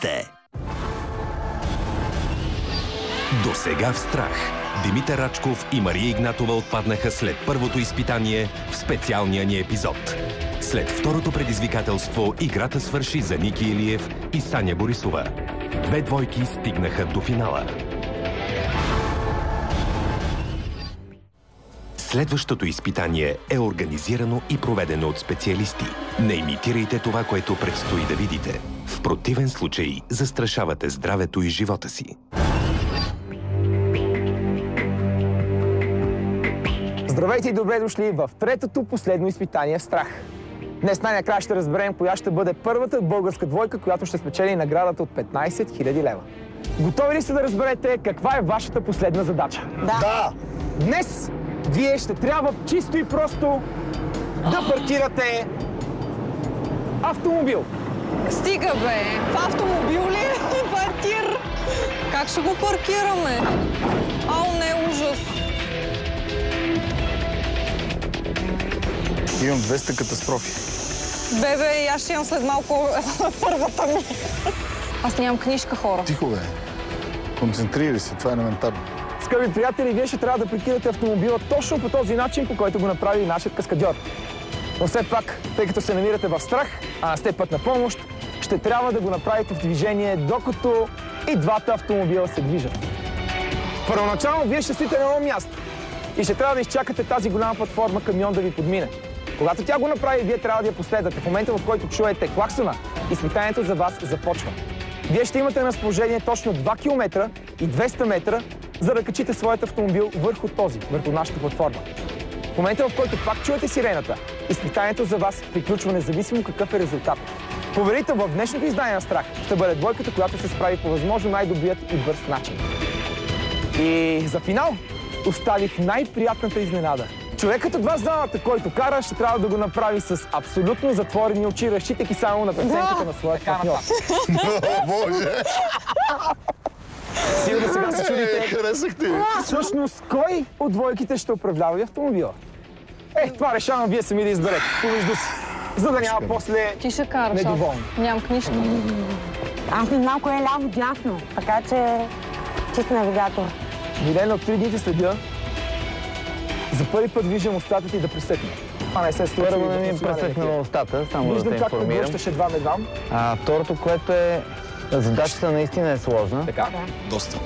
Новините. До сега в страх. Димитър Рачков и Мария Игнатова отпаднаха след първото изпитание в специалния ни епизод. След второто предизвикателство играта свърши за Ники Илиев и Саня Борисова. Две двойки стигнаха до финала. Следващото изпитание е организирано и проведено от специалисти. Не имитирайте това, което предстои да видите. В противен случай застрашавате здравето и живота си. Здравейте и добре дошли в третото последно изпитание в страх. Днес най-накрая ще разберем коя ще бъде първата българска двойка, която ще спечели наградата от 15 000 лева. Готови ли сте да разберете каква е вашата последна задача? Да! Днес вие ще трябва чисто и просто да паркирате автомобил. Стига бе! В автомобил ли е паркир? Как ще го паркираме? Ау, не, ужас! Имам 200 катастрофи. Бебе, и аз ще имам след малко първата ми. Аз нямам книжка, хора. Тихо бе. Концентрирай се, това е елементарно. Скъпи приятели, вие ще трябва да паркирате автомобила точно по този начин, по който го направи нашият каскадьор. Но все пак, тъй като се намирате в страх, а не сте път на помощ, ще трябва да го направите в движение, докато и двата автомобила се движат. Първоначално вие ще стоите на едно място и ще трябва да изчакате тази голяма платформа камион да ви подмине. Когато тя го направи, вие трябва да я последвате. В момента, в който чуете клаксона, изпитанието за вас започва. Вие ще имате на разположение точно 2 км и 200 метра, за да качите своят автомобил върху нашата платформа. В момента, в който пак чуете сирената, изпитанието за вас приключва независимо какъв е резултат. Победител в днешното издание на Страх ще бъде двойката, която се справи по възможно най-добрият и бърз начин. И за финал оставих най-приятната изненада. Човекът от вас залата, който кара, ще трябва да го направи с абсолютно затворени очи, разчитайки само на преценката на своя партньор. Боже! Сигурно сега се чудите. Харесах ти! Всъщност, кой от двойките ще управлява автомобила? Това решавам вие сами да изберете. Помежду си. За да няма после Ти ще караш. недоволни. Нямам книжка. Аз не знам кое е ляво-дясно, така че чист навигатор. Милена, от 3 дни те следя. За първи път виждам устата ти да пресъкне. Това не се случва. Първо не ми е пресъкнала устата, само да те Виждам как те информирам. блъщаш едва не дам. Второто, което е, задачата наистина е сложна. Така. Доста.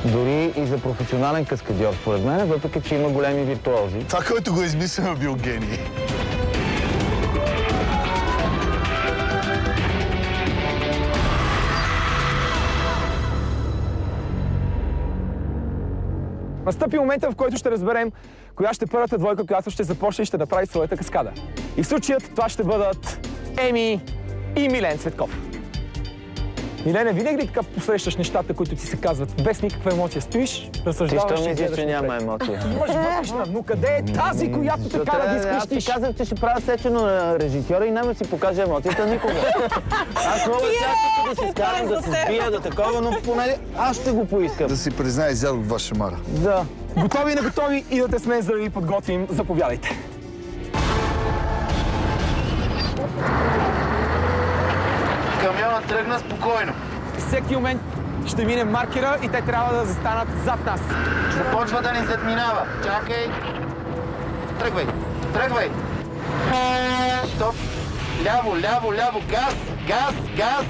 Дори и за професионален каскадьор, според мен, въпреки че има големи виртуози. Това, който го е измислил, е бил гений. Настъпи момента, в който ще разберем коя ще е първата двойка, която ще започне и ще направи своята каскада. И в случаят това ще бъдат Еми и Милен Цветков. Милене, винаги ли така посрещаш нещата, които ти се казват, без никаква емоция? Стоиш, разсъждаваш Ти и мислиш, гледаш че няма напред. емоция? Имаш вътрешна, но къде е тази, която те кара да Аз ти изкрещиш? казах, че ще правя сечено на режисьора и няма си покажа емоцията никога. Аз мога сега да се скарам, да се сбия, да такова, но поне аз ще го поискам. Да си признай, изяд от ваша мара. Да. Готови и не готови, идете с мен, за да ви подготвим. Заповядайте. Камионът тръгна спокойно. Всеки момент ще мине маркера и те трябва да застанат зад нас. Започва да ни задминава. Чакай. Тръгвай. Тръгвай. Стоп. Ляво, ляво, ляво. Газ, газ, газ.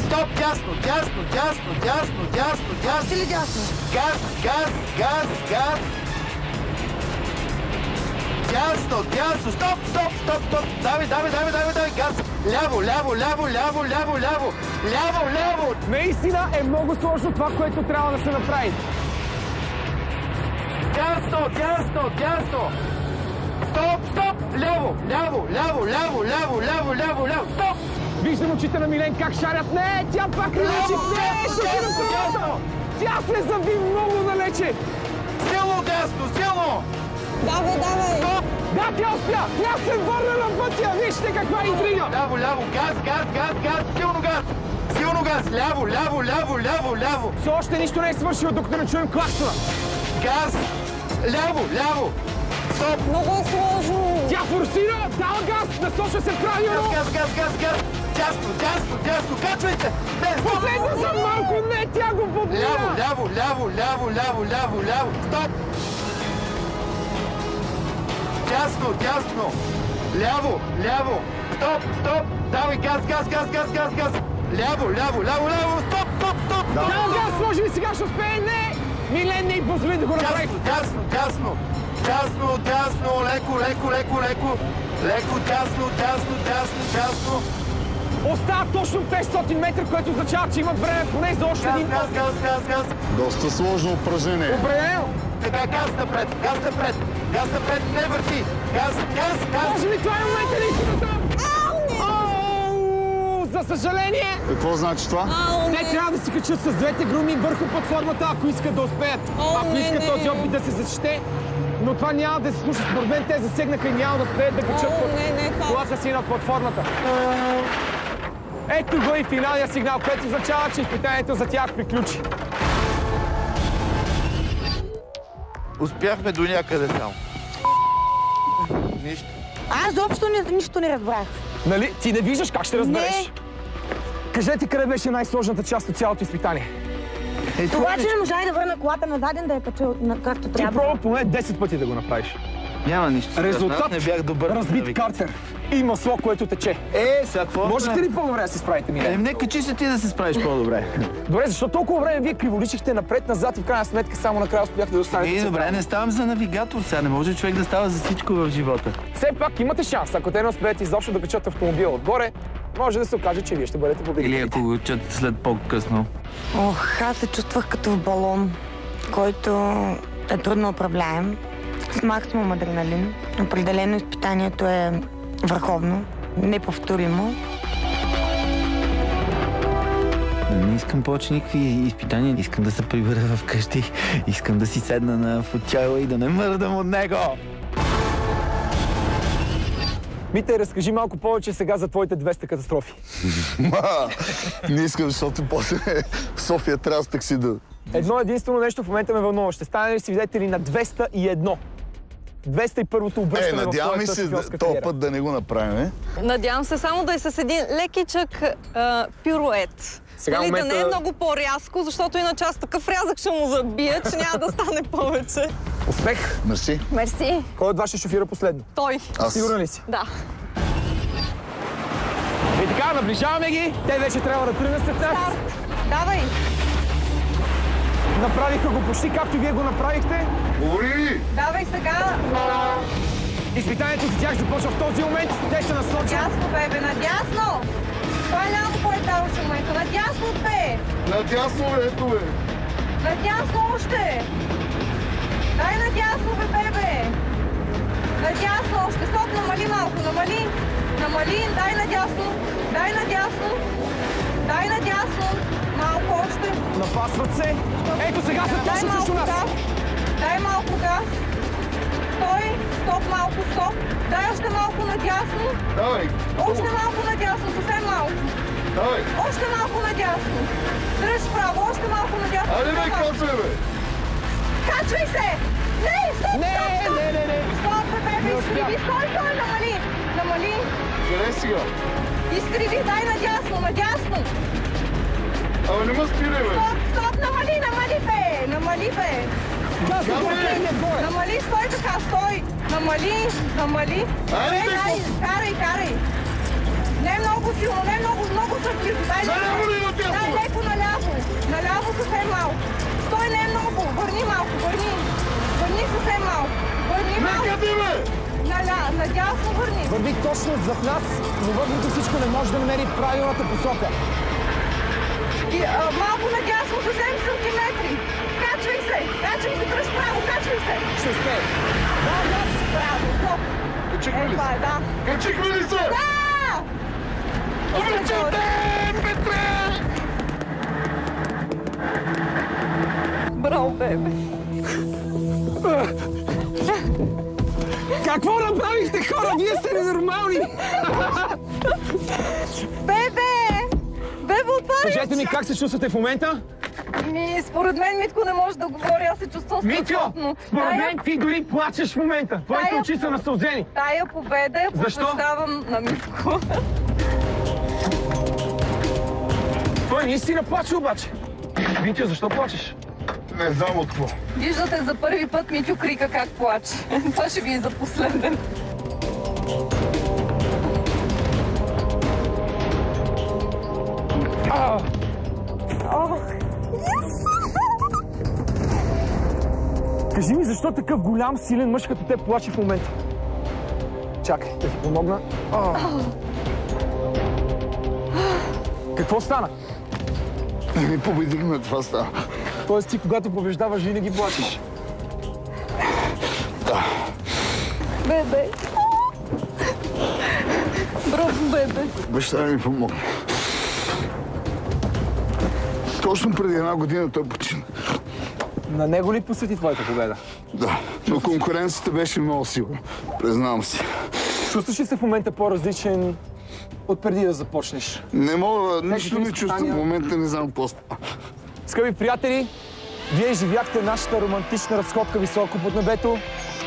Стоп. Дясно, дясно, дясно, дясно, дясно, дясно. Или дясно? Газ, газ, газ, газ. Дясно, дясно. Стоп, стоп, стоп, стоп. Давай, давай, давай, давай, давай. Газ. Ляво, ляво, ляво, ляво, ляво, ляво. Ляво, ляво. Наистина е много сложно това, което трябва да се направи. Дясно, дясно, дясно. Стоп, стоп. Ляво, ляво, ляво, ляво, ляво, ляво, ляво, ляво. Стоп. Виждам очите на Милен как шарят. Не, тя пак не лечи. Не, ще ги направя. Тя се заби много далече. Силно дясно, силно. Давай, давай! Стоп. Да, тя успя. Тя се върна на пътя. Вижте каква интрига. Ляво, ляво, газ, газ, газ, газ. Силно газ. Силно газ. Ляво, ляво, ляво, ляво, ляво. Все още нищо не е свършило, докато не чуем клаксона. Газ. Ляво, ляво. Стоп. Много е сложно! Тя форсира, дава газ, насочва се правилно. Газ, газ, газ, газ, газ. Дясно, дясно, дясно. Качвайте. Не, стоп. Последно ляво. Стоп! Дясно. Ляво. Стоп. Давай газ. Ляво. Стоп. Дал газ, може би сега ще успее. Не! Милен не й позволи да го направи. Дясно. Леко, дясно. Остава точно 500 метра, което означава, че имат време поне за още един път. Газ. Доста сложно упражнение. Определено. Така, газ напред, не върти. Газ. Може би това е момента на истината. За съжаление. Какво значи това? Те трябва да се качат с двете груми върху платформата, ако искат да успеят. Ако искат този опит да се защите. Но това няма да се случи. Според мен те засегнаха и няма да успеят да качат колата си на платформата. Ето го и финалния сигнал, което означава, че изпитанието за тях приключи. Успяхме до някъде там. Нищо. Аз изобщо нищо не разбрах. Нали? Ти не виждаш как ще разбереш. Не. Кажете къде беше най-сложната част от цялото изпитание. Това, че не можа да върна колата назад, да я кача както Ти трябва. пробва поне 10 пъти да го направиш. Няма нищо. Резултат не бях добър. разбит картер и масло, което тече. Сега какво? Можете ли по-добре да се справите, Милен? Не качи се ти да се справиш по-добре. Добре, защо толкова време вие криволичихте напред-назад и в крайна сметка само накрая успяхте да останете? Добре, не ставам за навигатор сега. Не може човек да става за всичко в живота. Все пак имате шанс. Ако те не успеете изобщо да качат автомобила отгоре, може да се окаже, че вие ще бъдете победители. Или ако го чат след по-късно. Аз се чувствах като в балон, който е трудно управляем, с максимум адреналин. Определено изпитанието е върховно, неповторимо. Не искам повече никакви изпитания. Искам да се прибера вкъщи. Искам да си седна на футчайла и да не мърдам от него. Мите, разкажи малко повече сега за твоите 200 катастрофи. Не искам, защото после в София трябва с такси да... Едно единствено нещо в момента ме вълнува. Ще стане ли свидетели на 201? 201-то обръщане в надявам твоята се шофьорска този кариера. път да не го направим. Надявам се само да е с един лекичък пирует. Сега Нали, момента... да не е много по-рязко, защото иначе аз такъв рязък ще му забия, че няма да стане повече. Успех! Мерси. Мерси. Кой от вас ще шофира последно? Той. Аз. Сигурен ли си? Да. И така, наближаваме ги. Те вече трябва да тръгнат след нас. Давай. Направиха го почти както вие го направихте. Говори! Давай сега. Изпитанието за тях започва в този момент. Те се насочват. Надясно, бебе, надясно. Това е ляво, кое даваш в момента. Надясно, бе. Надясно, ето бе! Надясно още. Дай надясно, бебе. Надясно още. Стоп, намали малко, намали. Дай надясно. Малко още. Напасват се. Ето сега са Дай точно срещу малко нас. газ. Дай малко газ. Стой. Стоп. Дай още малко надясно. Давай! Още малко надясно, съвсем малко. Давай! Още малко надясно. Дръж право, още малко надясно. Айде бе, качвай бе! Качвай се! Не, стоп! Не. Стоп, бебе, изкриви. Стой, намали. Къде сега? Изкриви, дай надясно. Абе не ме спирай бе! Стоп, намали, бе. Газ отгоре. Намали, стой така, стой. Намали. Айде, Карай. Не много силно, не много сърдливо. Наляво ли надясно? Дай леко наляво. Наляво съвсем малко. Стой, не много. Върни малко. Върни съвсем малко. Накъде бе? Надясно върни. Върви точно зад нас, но въпреки всичко не може да намери правилната посока. Малко надясно, за 7 сантиметри. Качвай се, дръж право, качвай се. Ще успее. Газ! Браво, стоп. Качихме ли Това се? е, да. Качихме ли се? Да! Петре! Браво, бебе. Какво направихте, хора? Вие сте ненормални! Бебе, отваряй! Кажете ми как се чувствате в момента? Според мен Митко не може да говори, аз се чувствам Митко, страхотно. според мен ти дори плачеш в момента. Твоите очи са насълзени. Тая победа я Защо? посвещавам на Митко. Той наистина плаче обаче. Витя, защо плачеш? Не знам от какво. Виждате, за първи път Митю крика как плаче. Това ще ви е за последен. Кажи ми, защо такъв голям, силен мъж като те плаче в момента? Чакай, да ти помогна. Какво стана? Не ми победихме, това става. Тоест ти, когато побеждаваш, винаги плачеш. Бебе. Браво, бебе. Баща ми помогна. Точно преди 1 година той почина. На него ли посвети твоята победа? Да, но конкуренцията беше много силна. Признавам си. Чувстваш ли се в момента по-различен от преди да започнеш? Не мога, нищо не изпитания. чувствам. В момента не знам какво става. Скъпи приятели, вие изживяхте нашата романтична разходка високо под небето.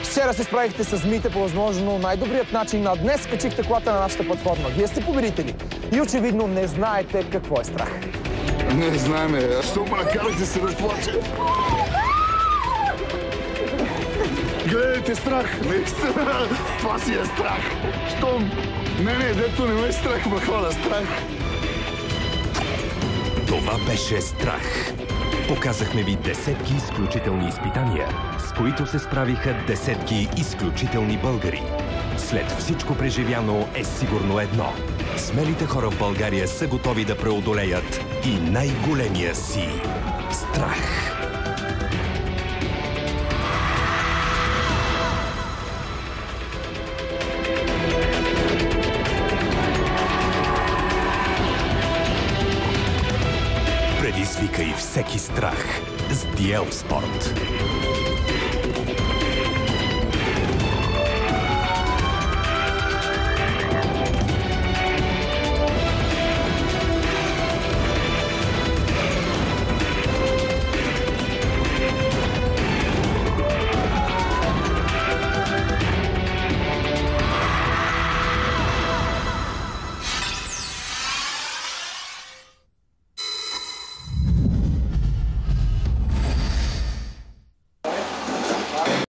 Вчера се справихте с змиите по възможно най-добрият начин, а днес качихте колата на нашата платформа. Вие сте победители и очевидно не знаете какво е страх. Не знаеме, а що ме накарах да се разплача? Гледайте страх, наистина, това си е страх. Щом? Не, дето не ме е страх, ме хвана страх. Това беше страх. Показахме ви десетки изключителни изпитания, с които се справиха десетки изключителни българи. След всичко преживяно е сигурно едно. Смелите хора в България са готови да преодолеят и най-големия си страх. Предизвикай всеки страх с DL Sport.